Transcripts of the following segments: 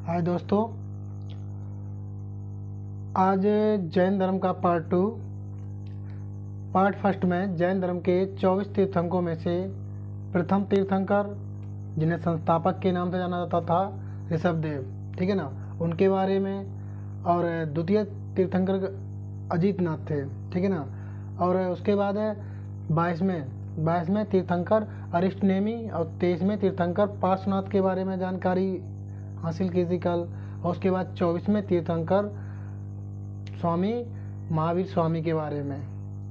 हाय दोस्तों, आज जैन धर्म का पार्ट फर्स्ट में जैन धर्म के 24 तीर्थंकरों में से प्रथम तीर्थंकर, जिन्हें संस्थापक के नाम से जाना जाता था, ऋषभदेव, ठीक है ना, उनके बारे में। और द्वितीय तीर्थंकर अजीतनाथ थे, ठीक है ना। और उसके बाद है 22वें तीर्थंकर अरिष्टनेमी और 23वें तीर्थंकर पार्श्वनाथ के बारे में जानकारी हासिल की थी कल। और उसके बाद 24वें तीर्थंकर स्वामी महावीर स्वामी के बारे में,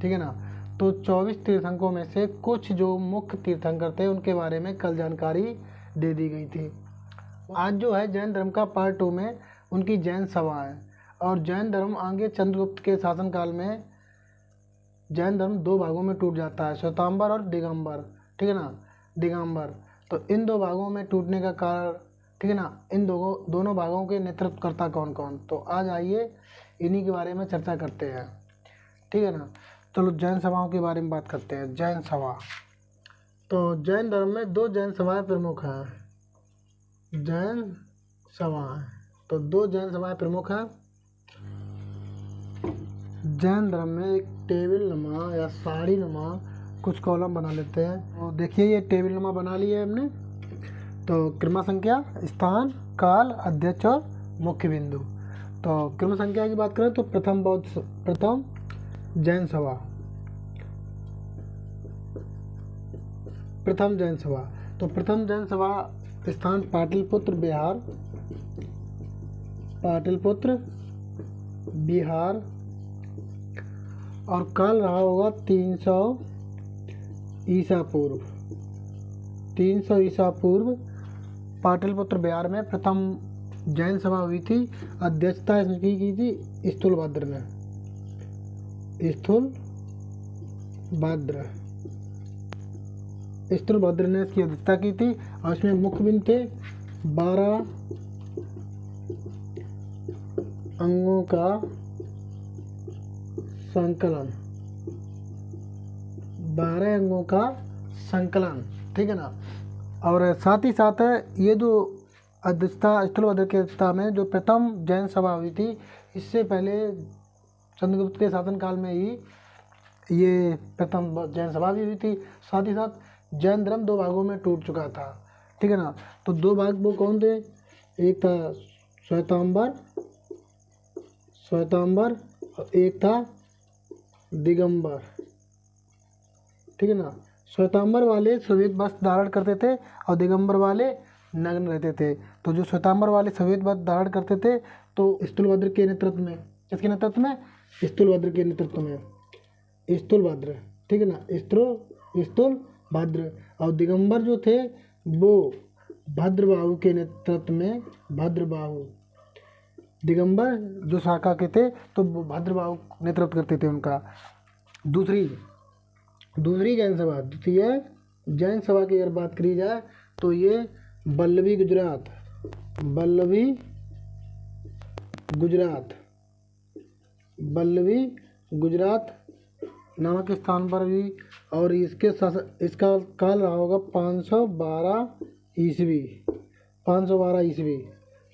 ठीक है ना। तो 24 तीर्थंकरों में से कुछ जो मुख्य तीर्थंकर थे उनके बारे में कल जानकारी दे दी गई थी। आज जो है जैन धर्म का पार्ट 2 में उनकी जैन सभा है। और जैन धर्म आगे चंद्रगुप्त के शासनकाल में जैन धर्म दो भागों में टूट जाता है, श्वेतांबर और दिगंबर, ठीक है ना, दिगंबर। तो इन दो भागों में टूटने का कारण, ठीक है ना, इन दोनों भागों के नेतृत्वकर्ता कौन कौन, तो आज आइए इन्हीं के बारे में चर्चा करते हैं, ठीक है ना। चलो जैन सभाओं के बारे में बात करते हैं। जैन सभा, तो जैन धर्म में दो जैन सभाएं प्रमुख हैं। जैन सभाएं, तो दो जैन सभाएं प्रमुख हैं। जैन धर्म में एक टेबल नुमा या साड़ी नुमा कुछ कॉलम बना लेते हैं। तो देखिए ये टेबल नुमा बना लिया है हमने। तो क्रम संख्या, स्थान, काल, अध्यक्ष और मुख्य बिंदु। तो क्रम संख्या की बात करें तो प्रथम जैन सभा, तो प्रथम जैन सभा स्थान पाटलिपुत्र बिहार और काल रहा होगा 300 ईसा पूर्व पाटलिपुत्र बिहार में प्रथम जैन सभा हुई थी। अध्यक्षता इसकी की थी स्थूलभद्र ने, स्थूलभद्र ने इसकी अध्यक्षता की थी। और इसमें मुख्य बिंदु थे 12 अंगों का संकलन, ठीक है ना। और साथ ही साथ ये जो अध्यक्षता स्थूलभद्र की अध्यक्षता में जो प्रथम जैन सभा हुई थी, इससे पहले चंद्रगुप्त के शासनकाल में ही ये प्रथम जैन सभा भी हुई थी। साथ ही साथ जैन धर्म दो भागों में टूट चुका था, ठीक है ना। तो दो भाग वो कौन थे, एक था श्वेतांबर और एक था दिगंबर, ठीक है ना। श्वेतांबर वाले श्वेत वस्त्र धारण करते थे और दिगंबर वाले नग्न रहते थे। तो जो श्वेतांबर वाले श्वेत वस्त्र धारण करते थे तो स्थूलभद्र के नेतृत्व में, किसके नेतृत्व में, स्थूलभद्र के नेतृत्व में, स्थूलभद्र, ठीक है ना, स्थूलभद्र। और दिगंबर जो थे वो भद्रबाहु के नेतृत्व में, दिगंबर जो शाखा के थे तो वो भद्रबाहु नेतृत्व करते थे उनका। दूसरी जैन सभा, द्वितीय जैन सभा की अगर बात करी जाए तो ये बल्लभी गुजरात नामक स्थान पर भी। और इसका काल रहा होगा 512 ईस्वी,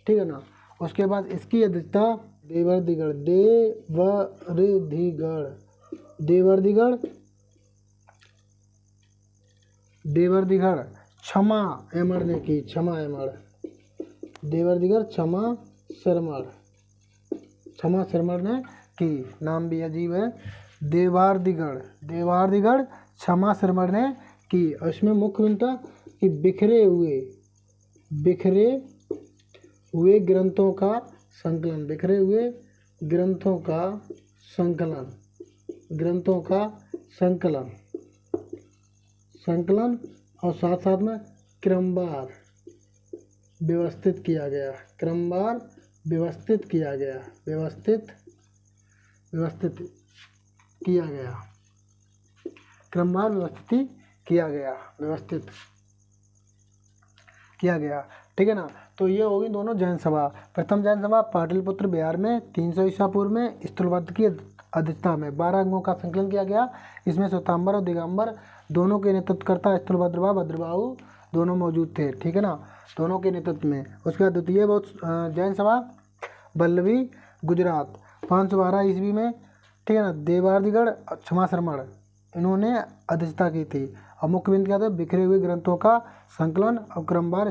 ठीक है ना। उसके बाद इसकी अध्यक्षता देवर्दिगढ़ क्षमा एमड़ ने की, क्षमा शर्मड़ ने की, नाम भी अजीब है, देवारदिगढ़ क्षमा शर्मड़ ने की। और इसमें मुख्य बिंदु था कि बिखरे हुए ग्रंथों का संकलन और साथ साथ में क्रमवार व्यवस्थित किया गया, ठीक है ना। तो ये होगी दोनों जैन सभा। प्रथम जैन सभा पाटलिपुत्र बिहार में 300 ईसा पूर्व में स्थूलभद्र की अध्यक्षता में 12 अंगों का संकलन किया गया। इसमें श्वेतांबर और दिगंबर दोनों के नेतृत्वकर्ता स्थूलभद्र व भद्रबाहु दोनों मौजूद थे, ठीक है ना, दोनों के नेतृत्व में। उसके बाद द्वितीय जैन सभा वल्लभी गुजरात 512 ईस्वी में, ठीक है ना, देवादिगढ़ क्षमा शर्मण इन्होंने अध्यक्षता की थी। और मुख्य बिंदु क्या था, बिखरे हुए ग्रंथों का संकलन और क्रमवार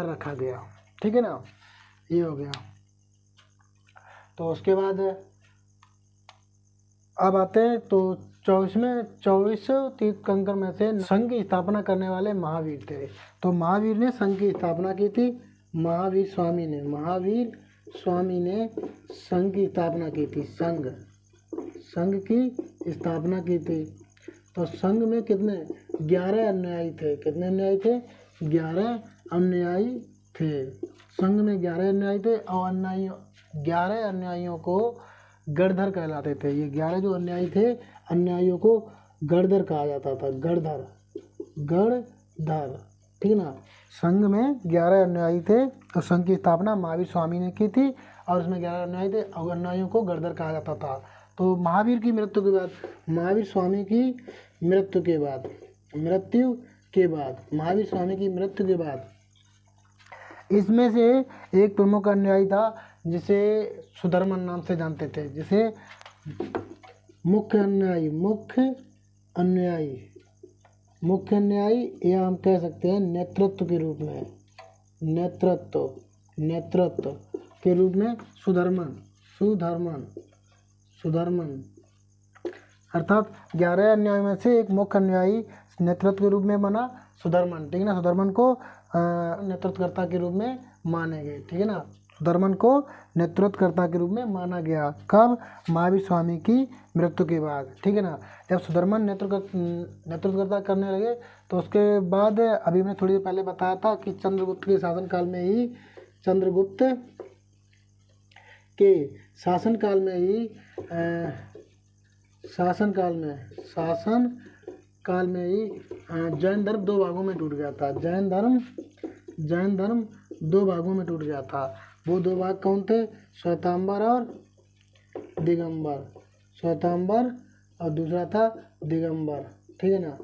रखा गया, ठीक है ना, ये हो गया। तो उसके बाद अब आते हैं तो 24 तीर्थंकर में से संघ की स्थापना करने वाले महावीर थे। तो महावीर ने संघ की स्थापना की थी, महावीर स्वामी ने संघ की स्थापना की थी, संघ की स्थापना की थी। तो संघ में कितने 11 अनुयायी थे, कितने अनुयायी थे, 11 अनुयायी थे। संघ में 11 अनुयायी थे और 11 अनुयायियों को गणधर कहलाते थे। ये 11 जो अनुयायी थे, अनुयायियों को गणधर कहा जाता था, गणधर, ठीक है ना। संघ में 11 अनुयायी थे और संघ की स्थापना महावीर स्वामी ने की थी और उसमें 11 अनुयायी थे और अनुयायियों को गणधर कहा जाता था। तो महावीर की मृत्यु के बाद, महावीर स्वामी की मृत्यु के बाद, महावीर स्वामी की मृत्यु के बाद इसमें से एक प्रमुख अनुयायी था जिसे सुधर्मन नाम से जानते थे, जिसे मुख्य अनुयायी या हम कह सकते हैं नेतृत्व के रूप में सुधर्मन अर्थात 11 अनुयायी में से एक मुख्य अनुयायी नेतृत्व के रूप में बना सुधर्मन, ठीक है ना। सुधर्मन को नेतृत्वकर्ता के रूप में माने गए, ठीक है ना, सुधर्मन को नेतृत्वकर्ता के रूप में माना गया। कब, महावीर स्वामी की मृत्यु के बाद, ठीक है ना। जब सुधर्मन नेतृत्वकर्ता करने लगे तो उसके बाद अभी मैंने थोड़ी देर पहले बताया था कि चंद्रगुप्त के शासनकाल में ही जैन धर्म 2 भागों में टूट गया था। जैन धर्म 2 भागों में टूट गया था। वो 2 भाग कौन थे, श्वेतांबर और दूसरा था दिगंबर, ठीक है ना,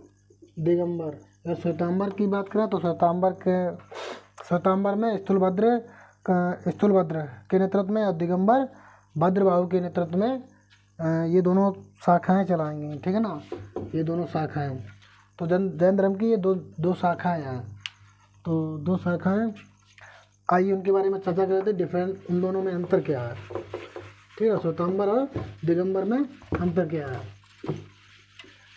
दिगंबर। अगर श्वेतांबर की बात करें तो श्वेतांबर में स्थूलभद्र के नेतृत्व में और दिगंबर भद्रबाहु के नेतृत्व में ये दोनों शाखाएं चलाएंगी, ठीक है ना, ये दोनों शाखाएं। तो जैन धर्म की ये दो शाखाएं हैं। तो 2 शाखाएं, आइए उनके बारे में चर्चा कर रहे थे, डिफरेंट उन दोनों में अंतर क्या है, ठीक है। श्वेतांबर और दिगंबर में अंतर क्या है।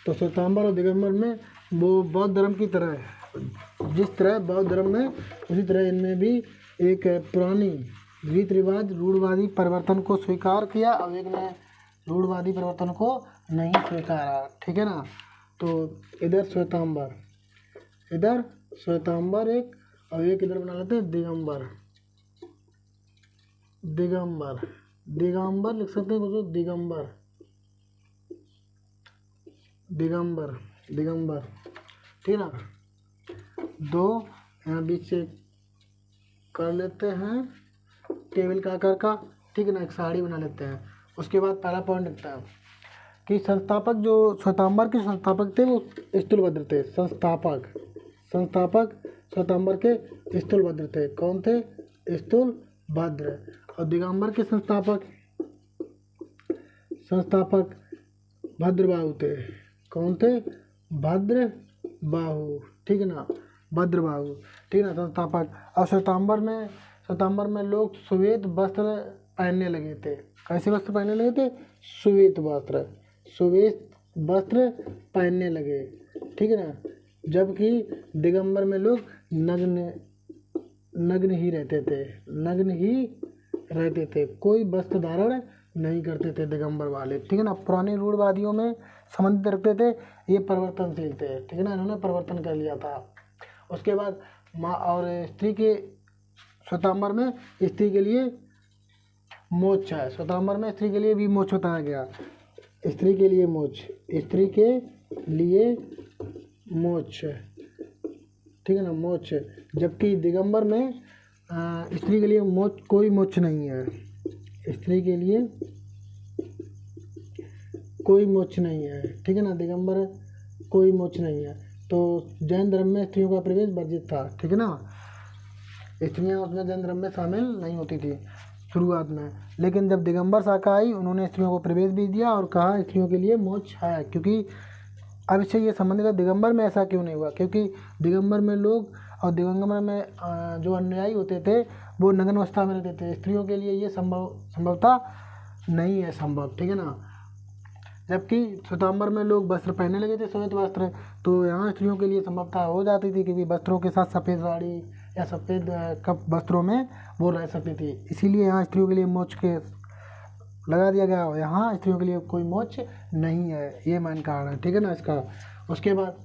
तो श्वेतांबर और दिगंबर में वो बौद्ध धर्म की तरह है, जिस तरह बौद्ध धर्म में उसी तरह इनमें भी एक पुरानी रीति रिवाज रूढ़वादी परिवर्तन को स्वीकार किया और एक ने रूढ़वादी परिवर्तन को नहीं स्वीकारा, ठीक है ना। तो इधर श्वेतांबर एक और एक इधर बना लेते हैं दिगंबर लिख सकते हैं कुछ, दिगंबर, ठीक है ना। 2 यहाँ बीच से कर लेते हैं टेबल का आकार का, ठीक है ना, एक साड़ी बना लेते हैं। उसके बाद पहला पॉइंट लिखता है कि संस्थापक जो श्वेतांबर के संस्थापक थे वो स्थूलभद्र थे। संस्थापक श्वेतांबर के स्थूलभद्र थे। कौन थे, स्थूलभद्र। और दिगंबर के संस्थापक भद्रबाहु थे। कौन थे, भद्रबाहु, ठीक है ना, भद्रबाहु, ठीक है ना, संस्थापक। और श्वेतांबर में लोग श्वेत वस्त्र पहनने लगे थे। कैसे वस्त्र पहनने लगे थे, श्वेत वस्त्र पहनने लगे, ठीक है ना। जबकि दिगंबर में लोग नग्न ही रहते थे, कोई वस्त्र धारण नहीं करते थे दिगंबर वाले, ठीक है ना। पुराने रूढ़वादियों में संबंधित रखते थे, ये परिवर्तनशील थे, ठीक है ना, इन्होंने परिवर्तन कर लिया था। उसके बाद और स्त्री के श्वेतांबर में स्त्री के लिए मोक्ष है, श्वेतांबर में स्त्री के लिए भी मोक्ष बताया गया, स्त्री के लिए मोक्ष, ठीक है ना, मोक्ष। जबकि दिगंबर में स्त्री के लिए कोई मोक्ष नहीं है, स्त्री के लिए कोई मोक्ष नहीं है, ठीक है ना, दिगंबर कोई मोक्ष नहीं है। तो जैन धर्म में स्त्रियों का प्रवेश वर्जित था, ठीक है ना, स्त्रियां उसमें जैन धर्म में शामिल नहीं होती थी शुरुआत में। लेकिन जब दिगंबर शाखा आई उन्होंने स्त्रियों को प्रवेश भी दिया और कहा स्त्रियों के लिए मोक्ष है। क्योंकि अब इससे ये संबंधित है, दिगंबर में ऐसा क्यों नहीं हुआ, क्योंकि दिगंबर में लोग और दिगंबर में जो अनुयायी होते थे वो नग्न अवस्था में रहते थे। स्त्रियों के लिए ये संभवता नहीं है संभव, ठीक है ना। जबकि श्वेतांबर में लोग वस्त्र पहनने लगे थे, श्वेत वस्त्र, तो यहाँ स्त्रियों के लिए संभवता हो जाती थी, क्योंकि वस्त्रों के साथ सफ़ेद साड़ी या सफ़ेद कप वस्त्रों में वो रह सकती थी। इसीलिए यहाँ स्त्रियों के लिए मोक्ष के लगा दिया गया, यहाँ स्त्रियों के लिए कोई मोक्ष नहीं है, ये मेन कारण है, ठीक है ना इसका। उसके बाद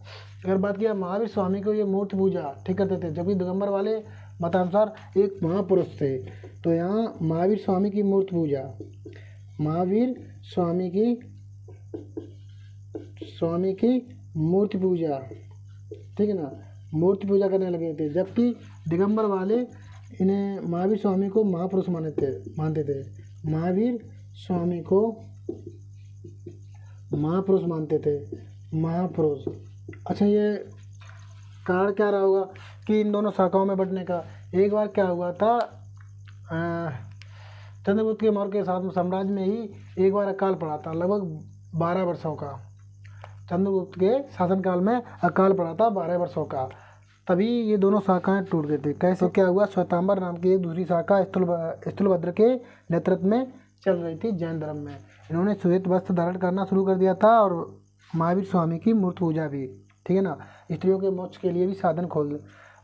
अगर बात किया महावीर स्वामी को ये मूर्ति पूजा ठीक करते थे, जबकि दिगंबर वाले मतानुसार एक महापुरुष थे। तो यहाँ महावीर स्वामी की मूर्ति पूजा, महावीर स्वामी की मूर्ति पूजा, ठीक है ना, मूर्ति पूजा करने लगे थे। जबकि दिगंबर वाले इन्हें महावीर स्वामी को महापुरुष मानते थे। महावीर स्वामी को महापुरुष मानते थे, महापुरुष। अच्छा, ये कारण क्या रहा होगा कि इन दोनों शाखाओं में बंटने का। एक बार क्या हुआ था, चंद्रगुप्त के मौर्य के साम्राज्य में ही एक बार अकाल पड़ा था, लगभग 12 वर्षों का। चंद्रगुप्त के शासनकाल में अकाल पड़ा था 12 वर्षों का, तभी ये दोनों शाखाएं टूट गई थी। कैसे क्या हुआ, श्वेतांबर नाम की एक दूसरी शाखा स्थूलभद्र के नेतृत्व में चल रही थी जैन धर्म में। इन्होंने श्वेत वस्त्र धारण करना शुरू कर दिया था और महावीर स्वामी की मूर्ति पूजा भी, ठीक है ना, स्त्रियों के मोक्ष के लिए भी साधन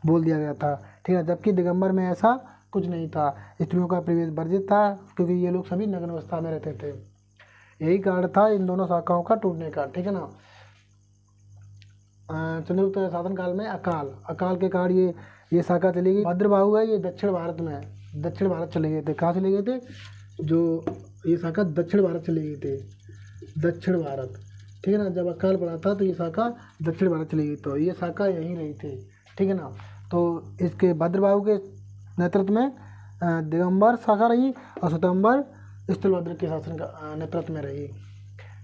बोल दिया गया था, ठीक है। जबकि दिगंबर में ऐसा कुछ नहीं था, स्त्रियों का प्रवेश वर्जित था, क्योंकि ये लोग सभी नग्न अवस्था में रहते थे। यही कारण था इन दोनों शाखाओं का टूटने का, ठीक है ना। चंद्रगुप्त शासन काल में अकाल के कारण ये शाखा चली गई। भद्रबाहु है, ये दक्षिण भारत चले गए थे। कहाँ चले गए थे, जो ये शाखा दक्षिण भारत चले गए थे, दक्षिण भारत, ठीक है ना। जब अकाल पड़ा था तो ये शाखा दक्षिण भारत चली गई, तो ये शाखा यहीं रही थी, ठीक है ना। तो इसके भद्रबाहु के नेतृत्व में दिगंबर शाखा रही और श्वेतांबर स्थूलभद्र के शासन का नेतृत्व में रही,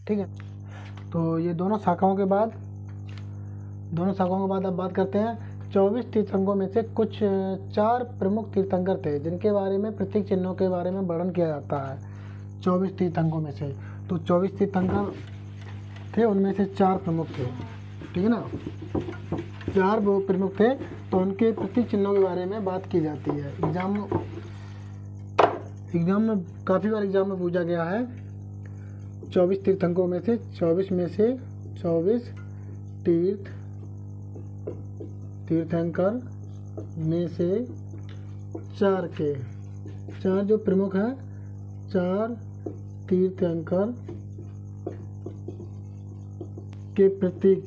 ठीक है। तो ये दोनों शाखाओं के बाद अब बात करते हैं 24 तीर्थंकरों में से कुछ 4 प्रमुख तीर्थंकर थे, जिनके बारे में प्रतीक चिन्हों के बारे में वर्णन किया जाता है। 24 तीर्थंकरों में से, तो 24 तीर्थंकर थे, उनमें से 4 प्रमुख थे, ठीक है ना। 4 वो प्रमुख थे, तो उनके प्रतीक चिन्हों के बारे में बात की जाती है। एग्जाम में काफ़ी बार एग्जाम में पूछा गया है। 24 तीर्थंकरों में से 24 तीर्थंकर में से 4 जो प्रमुख हैं, 4 तीर्थंकर के प्रतीक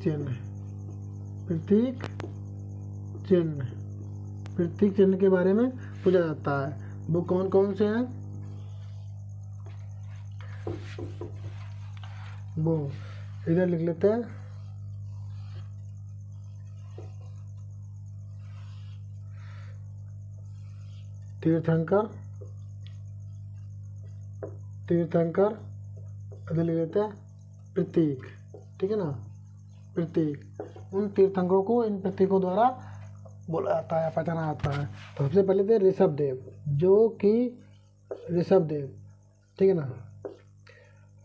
चिन्ह के बारे में पूछा जाता है। वो कौन कौन से हैं, वो इधर लिख लेते हैं। तीर्थंकर इधर लिख लेते हैं प्रतीक, ठीक है ना, प्रतीक। उन तीर्थंकरों को इन प्रतीकों द्वारा बोला जाता है, पहचाना जाता है। तो सबसे पहले थे ऋषभदेव, ठीक है ना,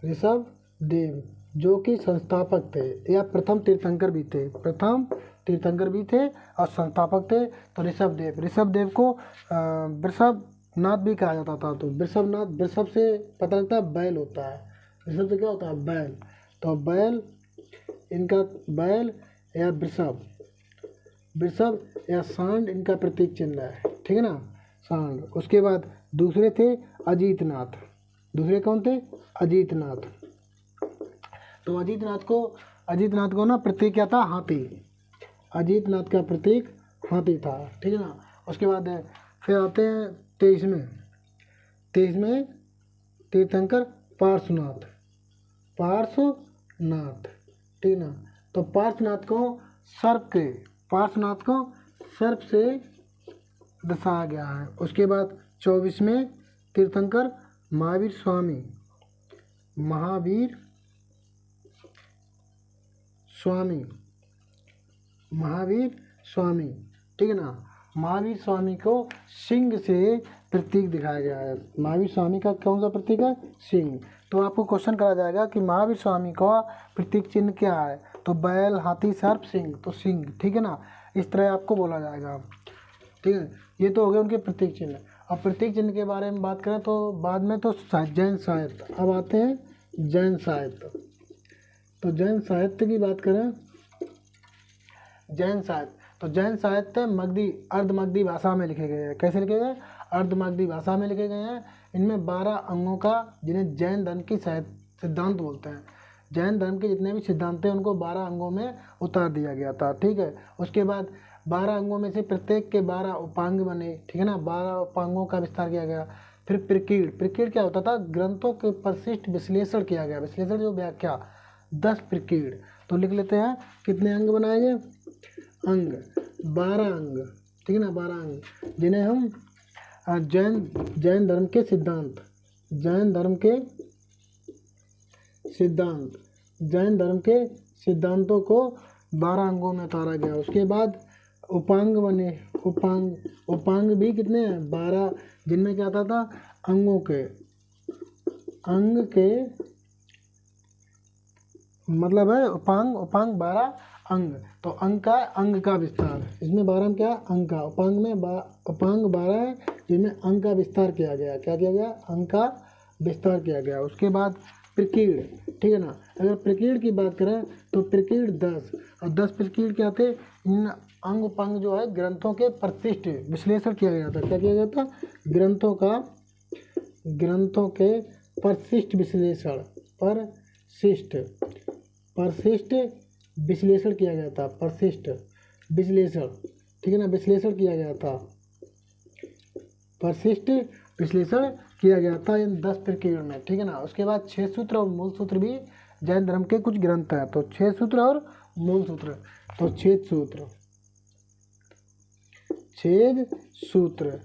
ऋषभदेव जो कि संस्थापक थे या प्रथम तीर्थंकर भी थे और संस्थापक थे। तो ऋषभदेव को वृषभनाथ भी कहा जाता था। तो वृषभ से पता लगता है बैल होता है, ऋषभ से क्या होता है, बैल। तो बैल या वृषभ या सांड इनका प्रतीक चिन्ह है, ठीक है ना, सांड। उसके बाद दूसरे थे अजीतनाथ। दूसरे कौन थे, अजीतनाथ। तो अजीतनाथ को ना प्रतीक क्या था, हाथी। अजीतनाथ का प्रतीक हाथी था, ठीक है ना। उसके बाद फिर आते हैं 23वें तीर्थंकर पार्श्वनाथ, ठीक है ना। तो पार्श्वनाथ को सर्प से दर्शाया गया है। उसके बाद 24वें तीर्थंकर महावीर स्वामी, महावीर स्वामी, ठीक है ना। महावीर स्वामी को सिंह से प्रतीक दिखाया गया है। महावीर स्वामी का कौन सा प्रतीक है? सिंह। तो आपको क्वेश्चन करा जाएगा कि महावीर स्वामी का प्रतीक चिन्ह क्या है, तो बैल, हाथी, सर्प, सिंह, तो सिंह, ठीक है ना। इस तरह आपको बोला जाएगा, ठीक है। ये तो हो गए उनके प्रतीक चिन्ह। अब प्रतीक चिन्ह के बारे में बात करें तो बाद में तो जैन साहित्य, अब आते हैं जैन साहित्य। तो जैन साहित्य की बात करें, जैन साहित्य, तो जैन साहित्य मगधी, अर्धमगधी भाषा में लिखे गए हैं। कैसे लिखे गए? अर्धमगधी भाषा में लिखे गए हैं। इनमें 12 अंगों का, जिन्हें जैन धर्म की सिद्धांत बोलते हैं, जैन धर्म के जितने भी सिद्धांत हैं उनको 12 अंगों में उतार दिया गया था, ठीक है। उसके बाद 12 अंगों में से प्रत्येक के 12 उपांग बने, ठीक है ना। 12 उपांगों का विस्तार किया गया। फिर प्रकीर्ण, प्रकीर्ण क्या होता था? ग्रंथों के परिशिष्ट विश्लेषण किया गया, विश्लेषण जो व्याख्या, 10 प्रकीर्ण। तो लिख लेते हैं कितने अंग बनाए गए? अंग, 12 अंग, ठीक है ना, 12 अंग, जिन्हें हम जैन धर्म के सिद्धांत, जैन धर्म के सिद्धांत, जैन धर्म के सिद्धांतों को 12 अंगों में उतारा गया। उसके बाद उपांग बने, उपांग भी कितने हैं? 12, जिनमें क्या आता था? अंगों के, अंग के मतलब है उपांग 12 अंग। तो अंग का विस्तार, इसमें 12 में क्या? अंग का, उपांग में उपांग 12 है, जिनमें अंग का विस्तार किया गया। क्या किया गया? अंग का विस्तार किया गया। उसके बाद प्रकीर्ण, ठीक है ना। अगर प्रकीर्ण की बात करें तो प्रकीर्ण 10, और 10 प्रकीर्ण क्या थे? इन अंग उपांग जो है ग्रंथों के प्रतिष्ठ विश्लेषण किया गया था। क्या किया गया था? ग्रंथों के परिशिष्ट विश्लेषण, परिशिष्ट विश्लेषण किया गया था, परिशिष्ट विश्लेषण, ठीक है ना, विश्लेषण किया गया था, परिशिष्ट विश्लेषण किया गया था इन 10 प्रकीर्ण में, ठीक है ना। उसके बाद 6 सूत्र और मूल सूत्र भी जैन धर्म के कुछ ग्रंथ हैं। तो 6 सूत्र और मूल सूत्र, तो छेद सूत्र,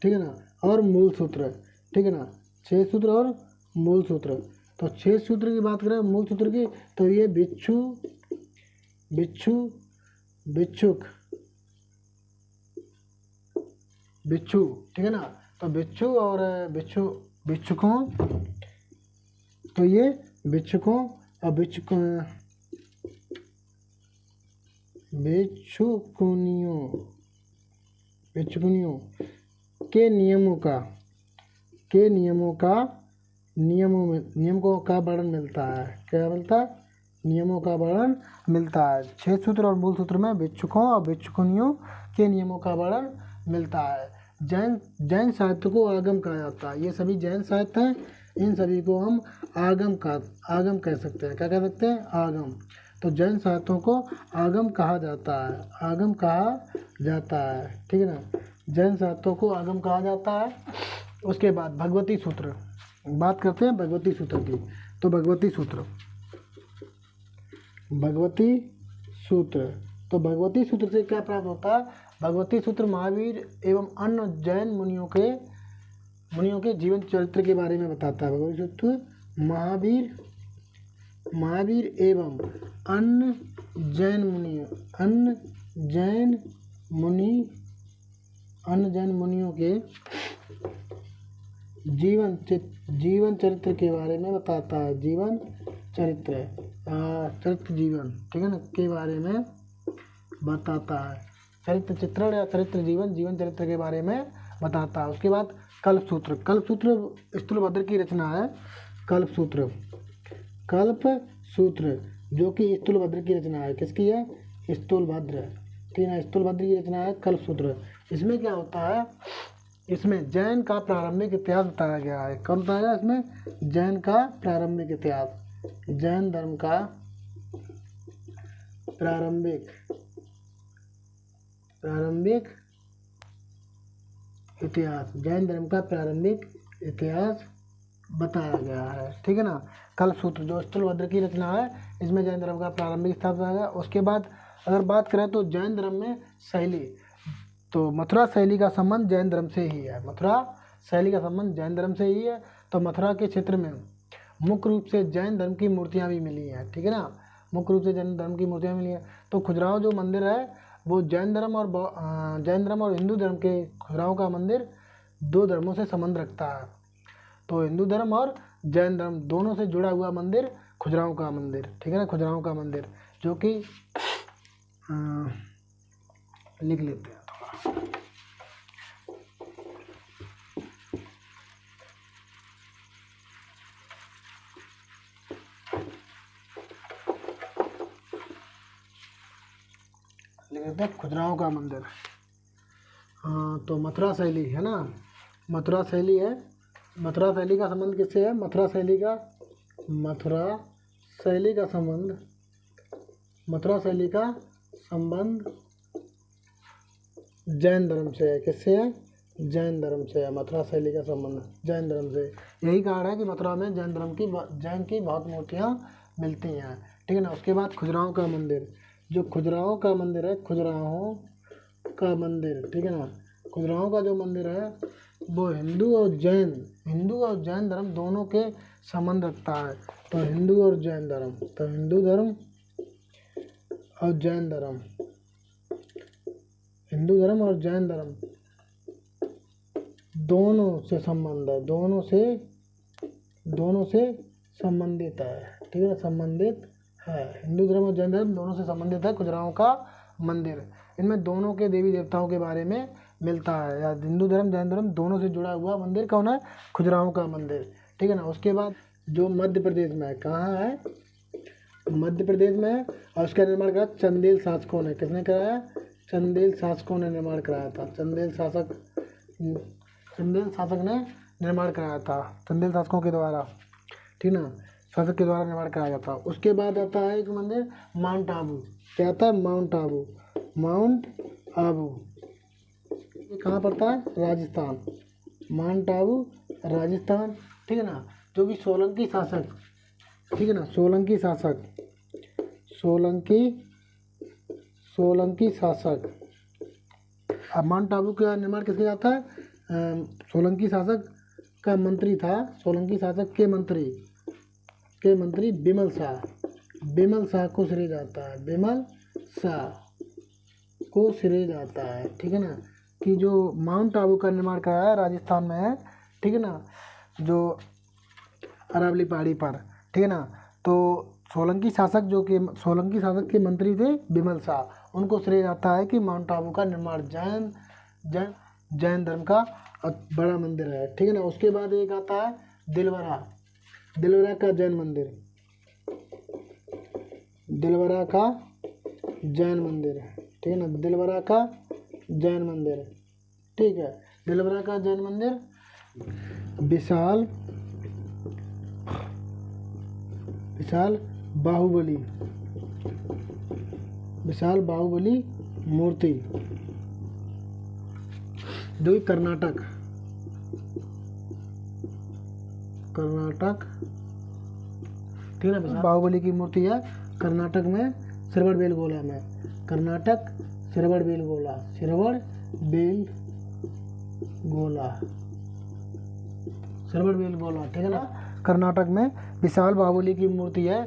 ठीक है ना, और मूल सूत्र, ठीक है ना, 6 सूत्र और मूल सूत्र। तो 6 सूत्र की बात करें, मूल सूत्र की, तो ये बिच्छू, ठीक है ना। तो बिच्छू और भिक्षुकों, तो ये भिक्षुकों और भिक्षुकनियों के नियमों का वर्णन मिलता है। क्या मिलता है? नियमों का वर्णन मिलता है। 6 सूत्र और मूल सूत्र में भिक्षुकों और भिक्षुकनियों के नियमों का वर्णन मिलता है। जैन साहित्य को आगम कहा जाता है। ये सभी जैन साहित्य हैं, इन सभी को हम आगम कह सकते हैं। क्या कह सकते हैं? आगम। तो जैन साहित्यों को आगम कहा जाता है, ठीक है ना। जैन साहित्यों को आगम कहा जाता है। उसके बाद भगवती सूत्र, बात करते हैं भगवती सूत्र की। तो भगवती सूत्र से क्या प्राप्त होता है? भगवती सूत्र महावीर एवं अन्य जैन मुनियों के जीवन चरित्र के बारे में बताता है। भगवती सूत्र महावीर एवं अन्य जैन मुनियों के जीवन चरित्र के बारे में बताता है। जीवन चरित्र, ठीक है ना, के बारे में बताता है। चरित्र चित्रण या चरित्र जीवन चरित्र के बारे में बताता है। उसके बाद कल्प सूत्र स्थूलभद्र की रचना है। कल्प सूत्र जो कि स्थूलभद्र की रचना है। किसकी है? स्थूलभद्र, ठीक है, स्थूलभद्र की रचना है कल्प सूत्र। इसमें क्या होता है? इसमें जैन का प्रारंभिक इतिहास बताया गया है। कौन बताया गया इसमें? जैन का प्रारंभिक इतिहास, जैन धर्म का प्रारंभिक इतिहास, जैन धर्म का प्रारंभिक इतिहास बताया गया है, ठीक है ना। कल्प सूत्र जो स्थूलभद्र की रचना है, इसमें जैन धर्म का प्रारंभिक इतिहास बताया गया। उसके बाद अगर बात करें तो जैन धर्म में शैली, तो मथुरा शैली का संबंध जैन धर्म से ही है। तो मथुरा के क्षेत्र में मुख्य रूप से जैन धर्म की मूर्तियाँ भी मिली हैं, ठीक है ना। मुख्य रूप से जैन धर्म की मूर्तियाँ मिली हैं। तो खजुराहो जो मंदिर है वो जैन धर्म और हिंदू धर्म के, खजुराहो का मंदिर 2 धर्मों से संबंध रखता है। तो हिंदू धर्म और जैन धर्म दोनों से जुड़ा हुआ मंदिर खजुराहो का मंदिर, ठीक है ना, खजुराहो का मंदिर, जो कि लिख लेते हैं थोड़ा। लिख लेते हैं खजुराहो का मंदिर। हाँ, तो मथुरा शैली है ना, मथुरा शैली है। मथुरा शैली का संबंध किससे है? मथुरा शैली का संबंध, मथुरा शैली का संबंध जैन धर्म से है। किससे है? जैन धर्म से है। मथुरा शैली का संबंध जैन धर्म से। यही कारण है कि मथुरा में जैन की बहुत मूर्तियाँ मिलती हैं, ठीक है ना। उसके बाद खजुराहो का मंदिर, जो खजुराहो का मंदिर है, खजुराहो का मंदिर, ठीक है ना, खजुराहो का जो मंदिर है वो हिंदू और जैन धर्म दोनों के संबंध रखता है। तो हिंदू और जैन धर्म, तो हिंदू धर्म और जैन धर्म, हिंदू धर्म और जैन धर्म दोनों से संबंध है, दोनों से संबंधित है, ठीक है, संबंधित है। हिंदू धर्म और जैन धर्म दोनों से संबंधित है खजुराहो का मंदिर। इनमें दोनों के देवी देवताओं के बारे में मिलता है, या हिंदू धर्म जैन धर्म दोनों से जुड़ा हुआ मंदिर कौन है? खजुराहो का मंदिर, ठीक है ना। उसके बाद जो मध्य प्रदेश में है, कहाँ है? मध्य प्रदेश में है, और उसका निर्माण करा चंदेल शासकों ने। किसने कराया? चंदेल शासकों ने निर्माण कराया था। चंदेल शासक ने निर्माण कराया था, चंदेल शासकों के द्वारा, ठीक ना, शासक के द्वारा निर्माण कराया था। उसके बाद आता है एक मंदिर माउंट आबू। क्या आता है? माउंट आबू ये कहाँ पड़ता है? राजस्थान। माउंट आबू राजस्थान, ठीक है ना, जो कि सोलंकी शासक, ठीक है ना, सोलंकी शासक। अब माउंट आबू का निर्माण किसके जाता है? सोलंकी शासक का मंत्री था, सोलंकी शासक के मंत्री बिमल शाह को श्रेय जाता है, बिमल शाह को श्रेय जाता है, ठीक है ना, कि जो माउंट आबू का निर्माण कराया राजस्थान में है, ठीक है ना, जो अरावली पहाड़ी पर, ठीक है ना। तो सोलंकी शासक के मंत्री थे बिमल शाह, उनको श्रेय जाता है कि माउंट आबू का निर्माण जैन धर्म का बड़ा मंदिर है, ठीक है ना। उसके बाद एक आता है दिलवरा का जैन मंदिर, दिलवरा का जैन मंदिर, ठीक है ना, दिलवरा का जैन मंदिर, ठीक है। दिलवरा का जैन मंदिर विशाल बाहुबली मूर्ति, जो कर्नाटक, ठीक है ना, बाहुबली की मूर्ति है कर्नाटक में श्रवणबेलगोला में, कर्नाटक श्रवणबेलगोला, ठीक है ना, कर्नाटक में विशाल बाहुबली की मूर्ति है,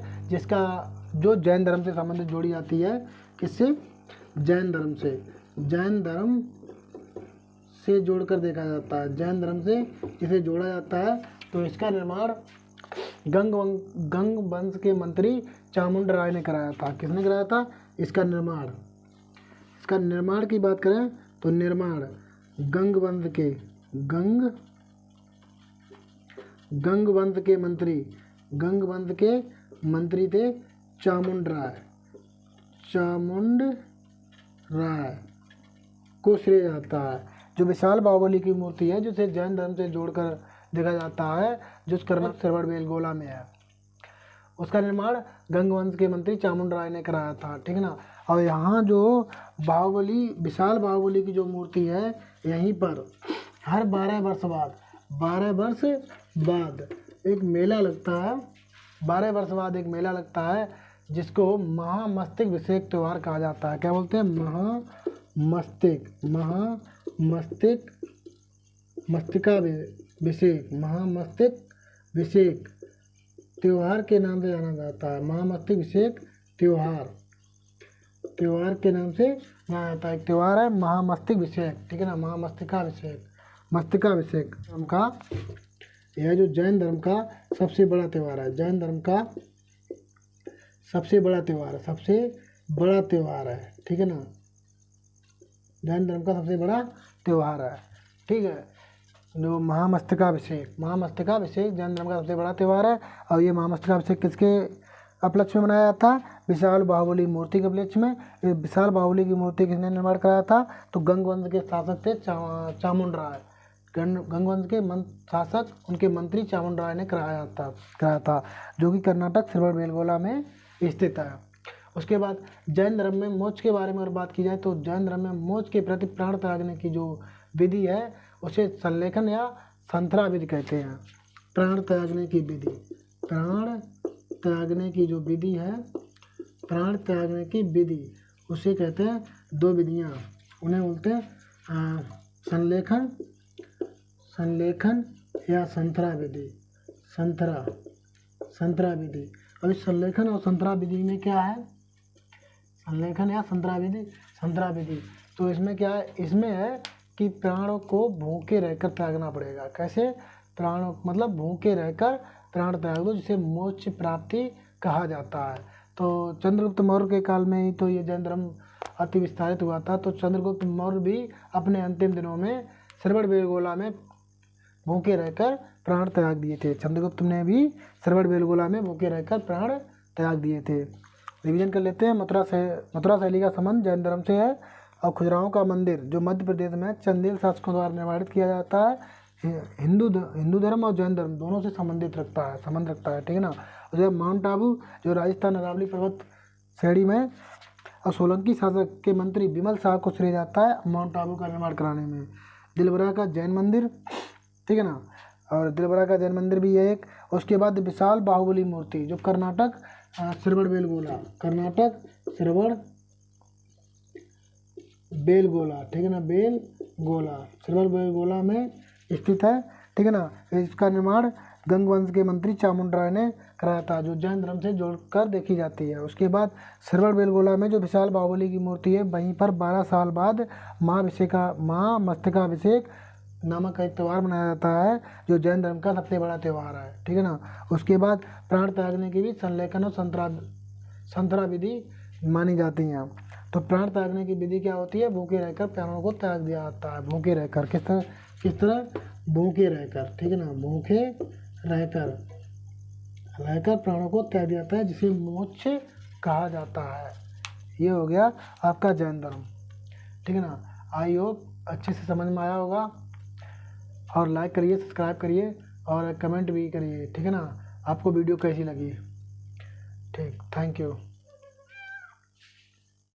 जो जैन धर्म से संबंधित जोड़ी जाती है। किससे? जैन धर्म से जोड़कर देखा जाता है, जैन धर्म से इसे जोड़ा जाता है। तो इसका निर्माण गंग वंश के मंत्री चामुंड राय ने कराया था। किसने कराया था? इसका निर्माण की बात करें तो निर्माण गंग वंश के मंत्री थे चामुंड राय को श्रेय जाता है। जो विशाल बाहुबली की मूर्ति है, जिसे जैन धर्म से जोड़कर देखा जाता है, जो कर्नाटक श्रवणबेलगोला में है, उसका निर्माण गंग वंश के मंत्री चामुंड राय ने कराया था, ठीक है ना। और यहाँ जो विशाल बाहुबली की जो मूर्ति है, यहीं पर हर 12 वर्ष बाद एक मेला लगता है, 12 वर्ष बाद एक मेला लगता है, जिसको महामस्तकाभिषेक त्यौहार कहा जाता है। क्या बोलते हैं? महामस्तकाभिषेक त्यौहार के नाम से जाना जाता है, महामस्तकाभिषेक त्योहार, त्योहार के नाम से जाना जाता है। एक त्यौहार है महामस्तकाभिषेक, ठीक है ना, महामस्तकाभिषेक, मस्तकाभिषेक का यह जो जैन धर्म का सबसे बड़ा त्यौहार है, जैन धर्म का सबसे बड़ा त्यौहार है, सबसे बड़ा त्यौहार है, ठीक है ना, जैन धर्म का सबसे बड़ा त्यौहार है, ठीक है। जो महामस्तकाभिषेक, महामस्तकाभिषेक जैन धर्म का सबसे बड़ा त्यौहार है। और ये महामस्तकाभिषेक किसके उपलक्ष्य में मनाया जाता है? विशाल बाहुबली मूर्ति के उपलक्ष्य में। ये विशाल बाहुबली की मूर्ति किसने निर्माण कराया था? तो गंग वंश के शासक थे चामुंड राय, गंग वंश के शासक, उनके मंत्री चामुंड राय ने कराया था, जो कि कर्नाटक श्रवणबेलगोला में स्थित है। उसके बाद जैन धर्म में मोक्ष के बारे में अगर बात की जाए तो जैन धर्म में मोक्ष के प्रति प्राण त्यागने की जो विधि है उसे संलेखन या संथरा विधि कहते हैं। प्राण त्यागने की विधि, प्राण त्यागने की जो विधि है, प्राण त्यागने की विधि उसे कहते हैं, दो विधियाँ, उन्हें बोलते हैं संलेखन या संथरा विधि, संथरा विधि। अब इस संलेखन और संथरा विधि में क्या है? संलेखन या संथरा विधि, तो इसमें क्या है? इसमें है कि प्राणों को भूखे रहकर त्यागना पड़ेगा। कैसे? प्राणों मतलब भूखे रहकर प्राण त्याग दो, जिसे मोक्ष प्राप्ति कहा जाता है। तो चंद्रगुप्त मौर्य के काल में ही तो ये जैन धर्म अति विस्तारित हुआ था। तो चंद्रगुप्त मौर्य भी अपने अंतिम दिनों में श्रवणबेलगोला में भूखे रहकर प्राण त्याग दिए थे। चंद्रगुप्त ने भी श्रवणबेलगोला में भूखे रहकर प्राण त्याग दिए थे। रिवीजन कर लेते हैं। मथुरा शैली का संबंध जैन धर्म से है। और खजुराहो का मंदिर जो मध्य प्रदेश में चंदेल शासकों द्वारा निर्माणित किया जाता है, हिंदू धर्म और जैन धर्म दोनों से संबंध रखता है, ठीक है ना। और जो माउंट आबू जो राजस्थान अरावली पर्वत श्रेणी में और सोलंकी शासक के मंत्री विमल शाह को श्रेय जाता है माउंट आबू का निर्माण कराने में। दिलबरा का जैन मंदिर, ठीक है ना, और दिलबरा का जैन मंदिर भी है एक। उसके बाद विशाल बाहुबली मूर्ति जो कर्नाटक श्रवणबेलगोला, बेलगोला, ठीक है ना, बेलगोला श्रवणबेलगोला में स्थित है, ठीक है ना। इसका निर्माण गंग वंश के मंत्री चामुंड राय ने कराया था, जो जैन धर्म से जोड़कर देखी जाती है। उसके बाद श्रवणबेलगोला में जो विशाल बाहुबली की मूर्ति है, वहीं पर 12 साल बाद महामस्तकाभिषेक नामक एक त्यौहार मनाया जाता है, जो जैन धर्म का सबसे बड़ा त्यौहार है, ठीक है ना। उसके बाद प्राण त्यागने की भी संलेखन और संथरा विधि मानी जाती हैं। तो प्राण त्यागने की विधि क्या होती है? भूखे रहकर प्राणों को त्याग दिया जाता है। भूखे रहकर किस तरह? भूखे रहकर, ठीक है ना, भूखे रहकर प्राणों को त्याग दिया जाता है, जिसे मोक्ष कहा जाता है। ये हो गया आपका जैन धर्म, ठीक है ना। आई होप अच्छे से समझ में आया होगा। और लाइक करिए, सब्सक्राइब करिए और कमेंट भी करिए, ठीक है ना। आपको वीडियो कैसी लगी? ठीक, थैंक यू।